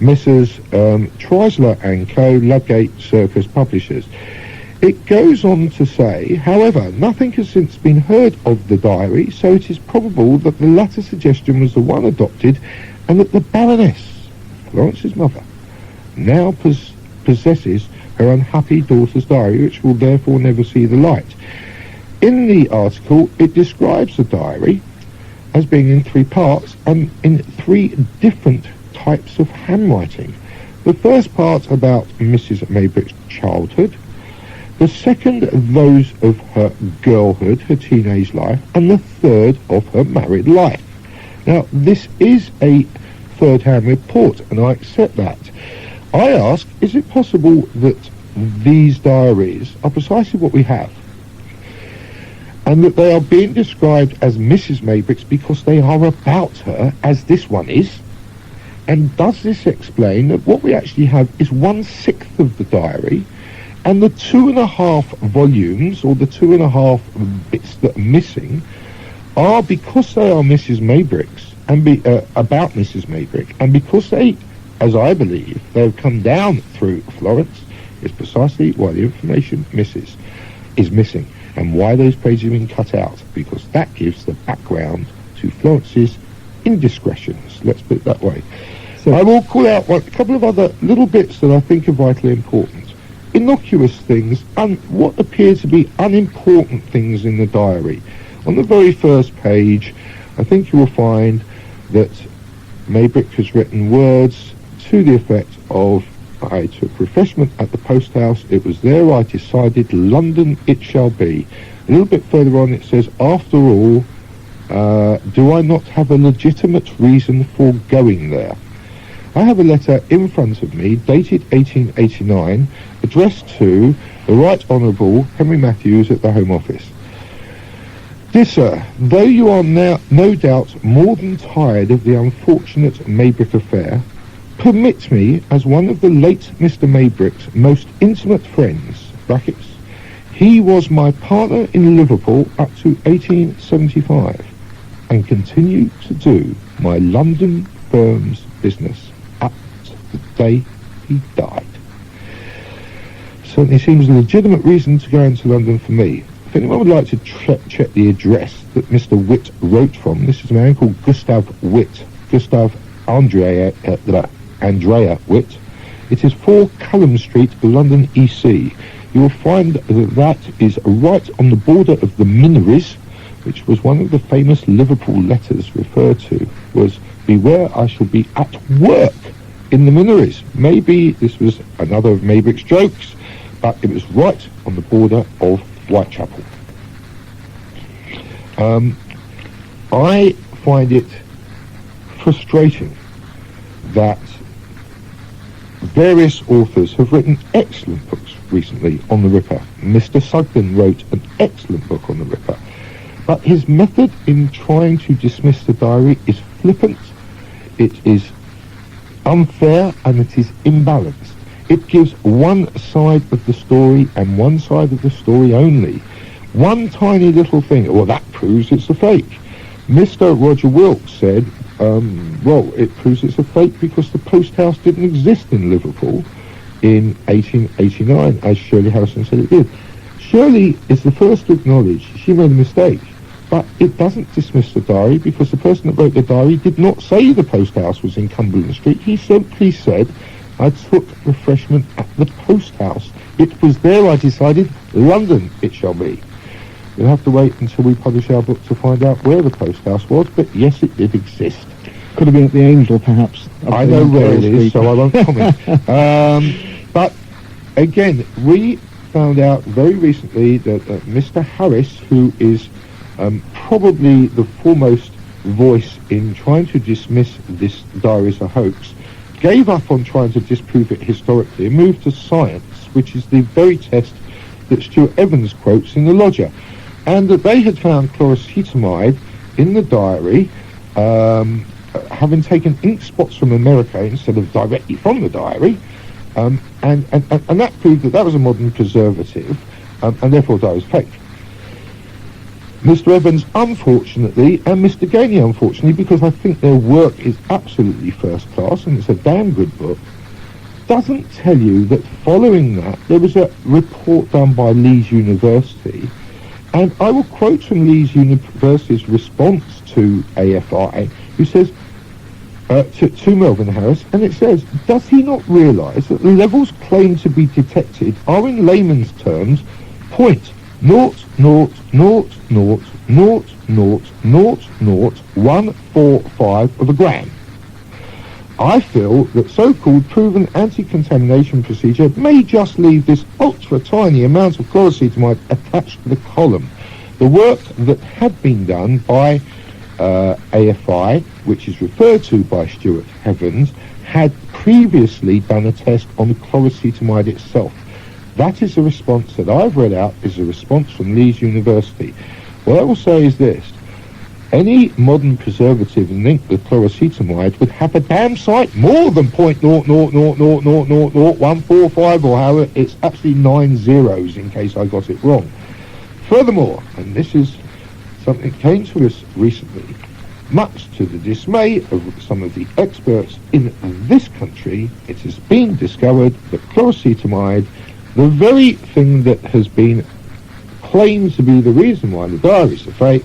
Messrs. Treisler and Co. Ludgate Circus Publishers. It goes on to say, however, nothing has since been heard of the diary, so it is probable that the latter suggestion was the one adopted, and that the Baroness, Florence's mother, now possesses her unhappy daughter's diary, which will therefore never see the light. In the article, it describes the diary as being in 3 parts and in 3 different types of handwriting. The first part about Mrs. Maybrick's childhood, the second those of her girlhood, her teenage life, and the third of her married life. Now, this is a third-hand report, and I accept that. I ask, is it possible that these diaries are precisely what we have, and that they are being described as Mrs. Maybrick's because they are about her, as this one is? And does this explain that what we actually have is 1/6 of the diary, and the 2.5 volumes, or the 2.5 bits that are missing, are because they are Mrs. Maybrick's, and about Mrs. Maybrick, and because they, as I believe, they have come down through Florence, is precisely why the information is missing, and why those pages have been cut out, because that gives the background to Florence's indiscretions, let's put it that way. So I will call out a couple of other little bits that I think are vitally important. Innocuous things, and what appear to be unimportant things in the diary. On the very first page, I think you will find that Maybrick has written words to the effect of, I took refreshment at the post house, it was there I decided London it shall be. A little bit further on it says, after all, do I not have a legitimate reason for going there? I have a letter in front of me, dated 1889, addressed to the Right Honourable Henry Matthews at the Home Office. Dear Sir, though you are now no doubt more than tired of the unfortunate Maybrick affair, permit me, as one of the late Mr. Maybrick's most intimate friends, brackets, he was my partner in Liverpool up to 1875, and continued to do my London firm's business up to the day he died. Certainly seems a legitimate reason to go into London for me. If anyone would like to check the address that Mr. Witt wrote from, this is a man called Gustav Witt, Gustav Andrea Witt. It is 4 Cullum Street, London, EC. You will find that is right on the border of the Minories, which was one of the famous Liverpool letters referred to, was, beware I shall be at work in the Minories. Maybe this was another of Maybrick's jokes, but it was right on the border of Whitechapel. I find it frustrating that various authors have written excellent books recently on the Ripper. Mr. Sugden wrote an excellent book on the Ripper. But his method in trying to dismiss the diary is flippant, it is unfair, and it is imbalanced. It gives one side of the story and one side of the story only. One tiny little thing, well, that proves it's a fake. Mr. Roger Wilkes said, well, it proves it's a fake because the post house didn't exist in Liverpool in 1889, as Shirley Harrison said it did. Shirley is the first to acknowledge she made a mistake, but it doesn't dismiss the diary because the person that wrote the diary did not say the post house was in Cumberland Street. He simply said, I took refreshment at the post house. It was there I decided, London it shall be. We'll have to wait until we publish our book to find out where the post house was, but yes, it did exist. Could have been at the Angel, perhaps. I know where it is, so I won't comment. But again, we found out very recently that Mr. Harris, who is probably the foremost voice in trying to dismiss this diary as a hoax, gave up on trying to disprove it historically and moved to science, which is the very test that Stuart Evans quotes in The Lodger. And that they had found chlorocetamide in the diary, having taken ink spots from America instead of directly from the diary, and that proved that was a modern preservative, and therefore the diary was fake. Mr. Evans, unfortunately, and Mr. Gainey, unfortunately, because I think their work is absolutely first class and it's a damn good book, doesn't tell you that following that there was a report done by Leeds University, and I will quote from Leeds University's response to AFI, who says to Melvyn Harris, and it says, does he not realise that the levels claimed to be detected are in layman's terms 0.00000000145 of a gram? I feel that so-called proven anti-contamination procedure may just leave this ultra-tiny amount of chlorocetamide attached to the column. The work that had been done by AFI, which is referred to by Stuart Evans, had previously done a test on chlorocetamide itself. That is a response that I've read out, is a response from Leeds University. What I will say is this. Any modern preservative linked with chlorocetamide would have a damn sight more than 0.000000145, or however, it's actually 9 zeros in case I got it wrong. Furthermore, and this is something that came to us recently, much to the dismay of some of the experts in this country, it has been discovered that chlorocetamide, the very thing that has been claimed to be the reason why the diaries are fake,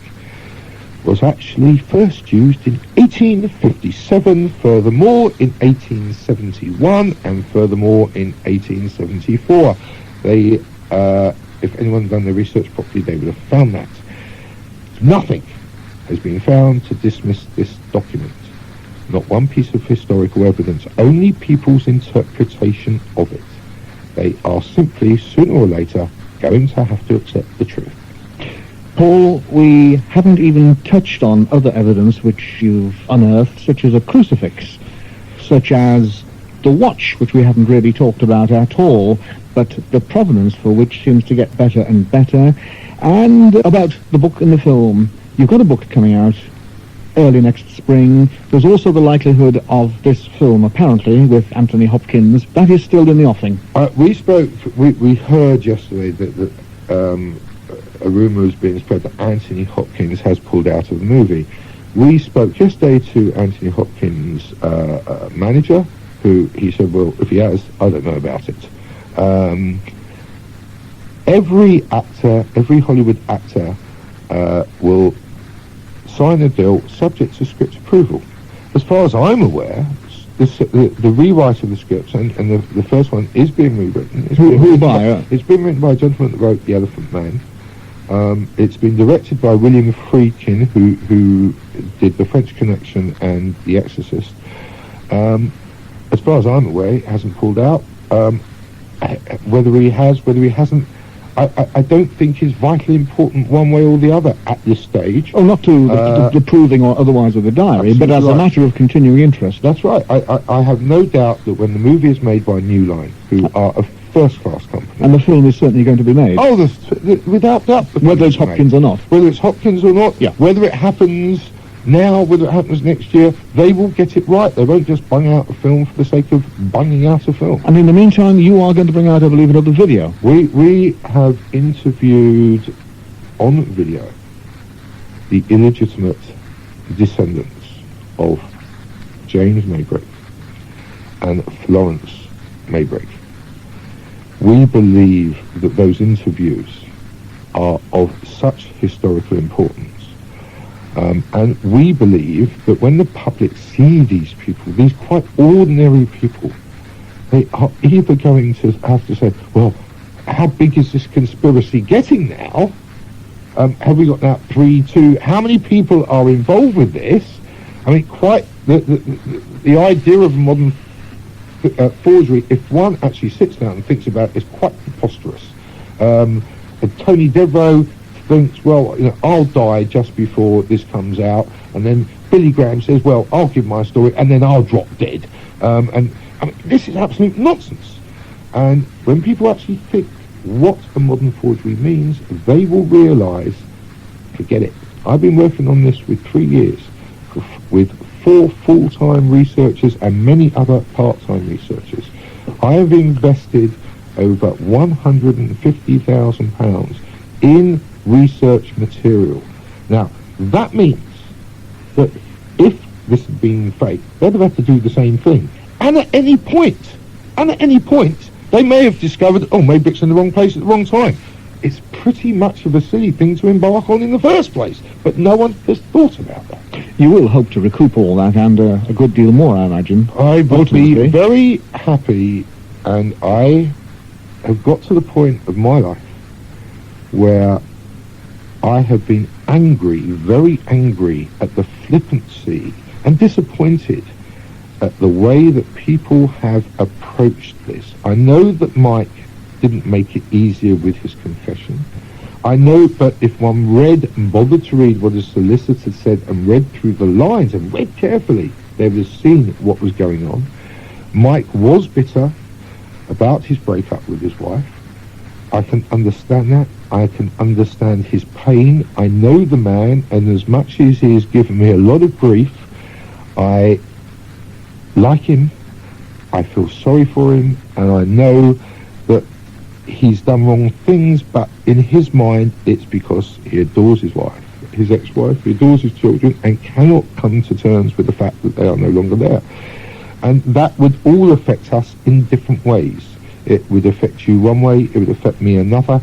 was actually first used in 1857, furthermore in 1871, and furthermore in 1874. They, if anyone had done their research properly, they would have found that. Nothing has been found to dismiss this document. Not one piece of historical evidence, only people's interpretation of it. They are simply, sooner or later, going to have to accept the truth. Paul, we haven't even touched on other evidence which you've unearthed, such as a crucifix, such as the watch, which we haven't really talked about at all, but the provenance for which seems to get better and better, and about the book and the film. You've got a book coming out early next spring. There's also the likelihood of this film, apparently, with Anthony Hopkins. That is still in the offing. We heard yesterday that a rumour has been spread that Anthony Hopkins has pulled out of the movie. We spoke yesterday to Anthony Hopkins' manager, who he said, well, if he has, I don't know about it. Every Hollywood actor will sign a deal subject to script approval. As far as I'm aware, the rewrite of the scripts, and the first one is being rewritten. It's been written by a gentleman that wrote The Elephant Man. It's been directed by William Friedkin, who did The French Connection and The Exorcist. As far as I'm aware, it hasn't pulled out. Whether he has, whether he hasn't, I don't think is vitally important one way or the other at this stage. Oh, not to the proving or otherwise of the diary, but as a matter of continuing interest. That's right. I have no doubt that when the movie is made by New Line, who are a first-class company... And the film is certainly going to be made. Oh, without doubt. Whether it's Hopkins or not. Whether it's Hopkins or not, yeah. Whether it happens now, whether it happens next year, they will get it right. They won't just bung out a film for the sake of bunging out a film. And in the meantime, you are going to bring out, I believe, another video. We have interviewed on video the illegitimate descendants of James Maybrick and Florence Maybrick. We believe that those interviews are of such historical importance. And we believe that when the public see these people, these quite ordinary people, they are either going to have to say, well, how big is this conspiracy getting now? Have we got now 3, 2? How many people are involved with this? I mean, quite the idea of modern forgery, if one actually sits down and thinks about it, is quite preposterous. Tony Devereaux thinks, well, I'll die just before this comes out, and then Billy Graham says, well, I'll give my story, and then I'll drop dead. And I mean, this is absolute nonsense. And when people actually think what a modern forgery means, they will realise, forget it. I've been working on this for 3 years, with 4 full-time researchers and many other part-time researchers. I have invested over £150,000 in research material. Now, that means that if this had been fake, they'd have had to do the same thing. And at any point, they may have discovered, oh, Maybrick's in the wrong place at the wrong time. It's pretty much of a silly thing to embark on in the first place, but no one has thought about that. You will hope to recoup all that and a good deal more, I imagine. I would be very happy, and I have got to the point of my life where I have been angry, very angry at the flippancy and disappointed at the way that people have approached this. I know that Mike didn't make it easier with his confession. I know, but if one read and bothered to read what his solicitor said and read through the lines and read carefully, they would have seen what was going on. Mike was bitter about his breakup with his wife. I can understand that. I can understand his pain. I know the man, and as much as he has given me a lot of grief, I like him, I feel sorry for him, and I know that he's done wrong things, but in his mind it's because he adores his wife, his ex-wife, he adores his children, and cannot come to terms with the fact that they are no longer there. And that would all affect us in different ways. It would affect you one way, it would affect me another,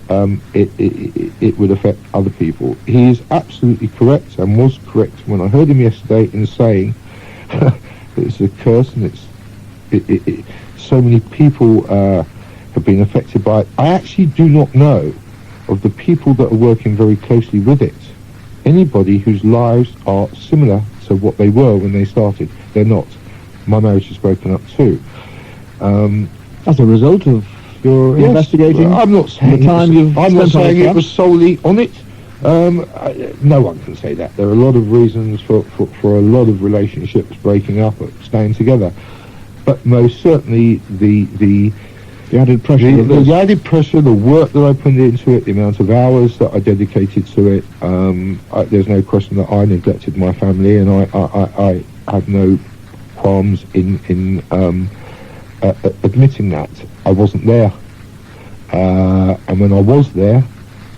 it would affect other people. He is absolutely correct, and was correct when I heard him yesterday in saying that it's a curse, and so many people have been affected by it. I actually do not know of the people that are working very closely with it anybody whose lives are similar to what they were when they started. They're not. My marriage is broken up too. As a result of your investigating, I'm not saying the time it was solely on it. No one can say that. There are a lot of reasons for a lot of relationships breaking up or staying together. But most certainly the added pressure, the added pressure, the work that I put into it, the amount of hours that I dedicated to it. There's no question that I neglected my family, and I have no qualms in admitting that I wasn't there. And when I was there,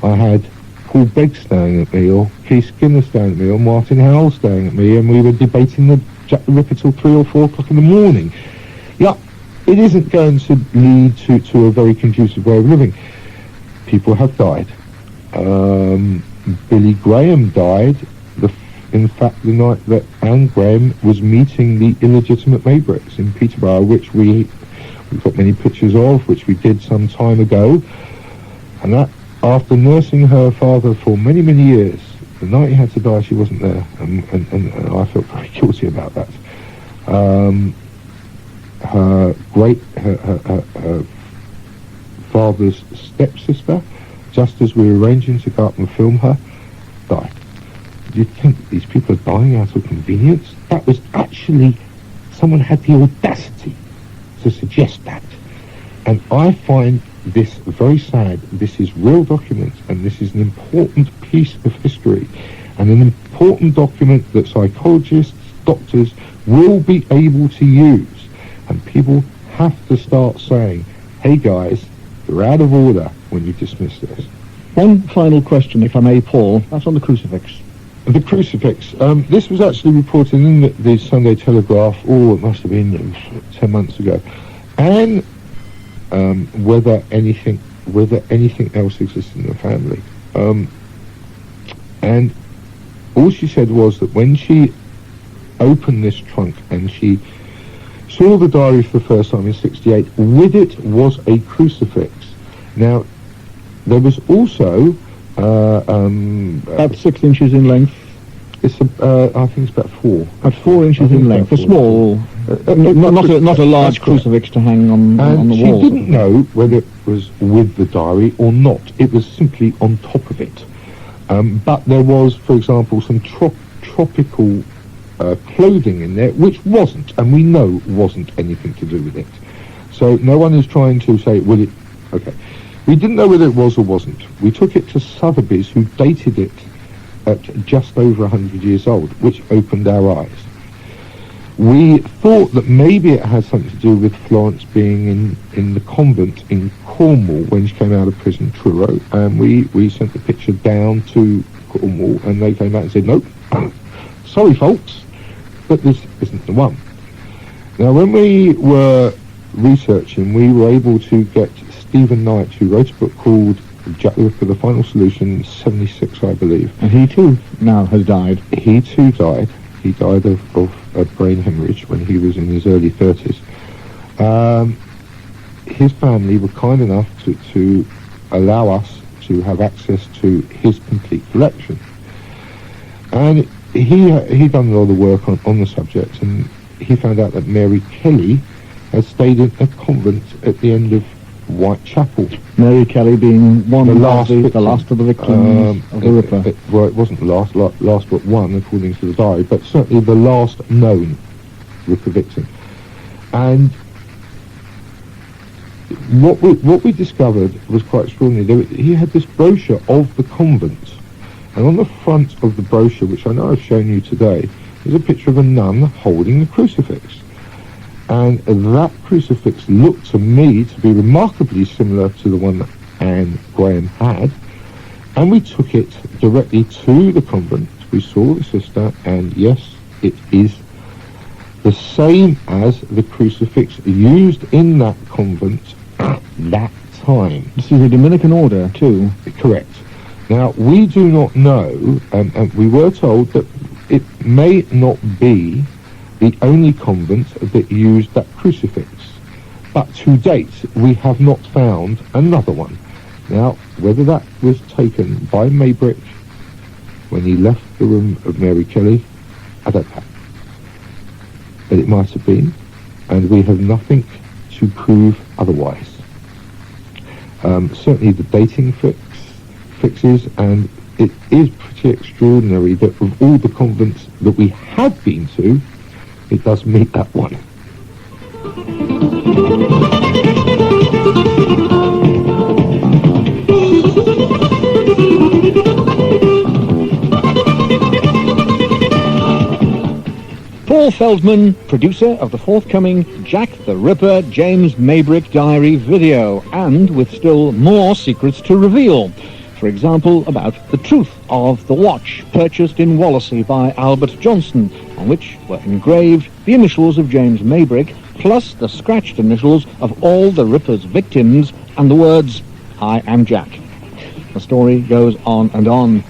I had Paul Begg staring at me, or Keith Skinner staring at me, or Martin Howell staring at me, and we were debating the Jack the Ripper till 3 or 4 o'clock in the morning. Yeah, it isn't going to lead to a very conducive way of living. People have died. Billy Graham died, in fact, the night that Anne Graham was meeting the illegitimate Maybricks in Peterborough, which we've got many pictures of, which we did some time ago. And that, after nursing her father for many, many years, the night he had to die, she wasn't there, and I felt very guilty about that. Her father's stepsister, just as we were arranging to go up and film her, died. You'd think these people are dying out of convenience? That was actually, someone had the audacity to suggest that. And I find this very sad. This is real documents, and this is an important piece of history, and an important document that psychologists, doctors will be able to use. And people have to start saying, hey guys, you're out of order when you dismiss this. One final question, if I may, Paul. That's on the crucifix. The crucifix. This was actually reported in the Sunday Telegraph, it must have been 10 months ago. And whether anything else existed in the family. And all she said was that when she opened this trunk and she saw the diary for the first time in '68, with it was a crucifix. Now, there was also about 6 inches in length. It's I think it's about 4. About 4 inches in length. A small, not a large crucifix to hang on the wall. She didn't know whether it was with the diary or not. It was simply on top of it. But there was, for example, some tropical clothing in there, which wasn't, and we know wasn't anything to do with it. So no one is trying to say, well, it... Okay. We didn't know whether it was or wasn't. We took it to Sotheby's, who dated it at just over 100 years old, which opened our eyes. We thought that maybe it had something to do with Florence being in the convent in Cornwall when she came out of prison, Truro, and we sent the picture down to Cornwall, and they came back and said, nope, sorry folks, but this isn't the one. Now, when we were researching, we were able to get Stephen Knight, who wrote a book called Jack the Ripper, The Final Solution, 76, I believe. And he too now has died. He too died. He died of a brain hemorrhage when he was in his early 30s. His family were kind enough to allow us to have access to his complete collection. And he done a lot of work on the subject, and he found out that Mary Kelly had stayed in a convent at the end of Whitechapel. Mary Kelly being the last of the victims of the Ripper. Well, it wasn't the last but one, according to the diary, but certainly the last known Ripper victim. And what we discovered was quite extraordinary. He had this brochure of the convent, and on the front of the brochure, which I know I've shown you today, is a picture of a nun holding a crucifix. And that crucifix looked to me to be remarkably similar to the one that Anne Graham had. And we took it directly to the convent. We saw the sister, and yes, it is the same as the crucifix used in that convent at that time. This is a Dominican order, too. Correct. Now, we do not know, and we were told that it may not be the only convent that used that crucifix. But to date, we have not found another one. Now, whether that was taken by Maybrick when he left the room of Mary Kelly, I don't know. But it might have been, and we have nothing to prove otherwise. Certainly the dating fixes, and it is pretty extraordinary that of all the convents that we have been to, it does meet that one. Paul Feldman, producer of the forthcoming Jack the Ripper James Maybrick Diary video, and with still more secrets to reveal. For example, about the truth of the watch purchased in Wallasey by Albert Johnson, on which were engraved the initials of James Maybrick, plus the scratched initials of all the Ripper's victims, and the words, "I am Jack." The story goes on and on.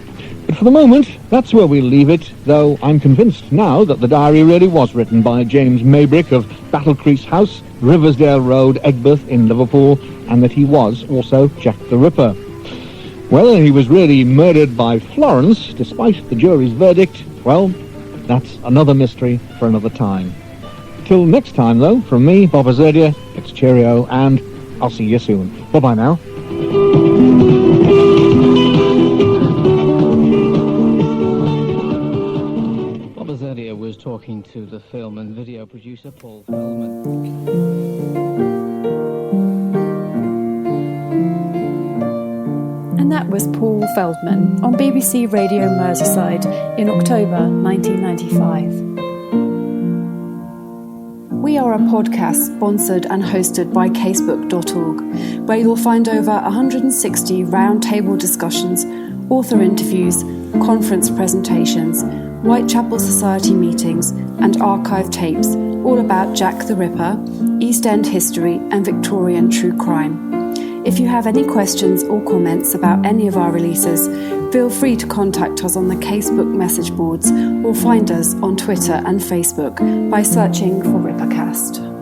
But for the moment, that's where we'll leave it, though I'm convinced now that the diary really was written by James Maybrick of Battlecrease House, Riversdale Road, Egbert in Liverpool, and that he was also Jack the Ripper. Whether he was really murdered by Florence, despite the jury's verdict, well, that's another mystery for another time. Till next time, though, from me, Bob Azurdia, it's cheerio, and I'll see you soon. Bye-bye now. Bob Azurdia was talking to the film and video producer Paul Feldman. And that was Paul Feldman on BBC Radio Merseyside in October 1995. We are a podcast sponsored and hosted by casebook.org, where you'll find over 160 roundtable discussions, author interviews, conference presentations, Whitechapel Society meetings, and archive tapes all about Jack the Ripper, East End history, and Victorian true crime. If you have any questions or comments about any of our releases, feel free to contact us on the Casebook message boards or find us on Twitter and Facebook by searching for Rippercast.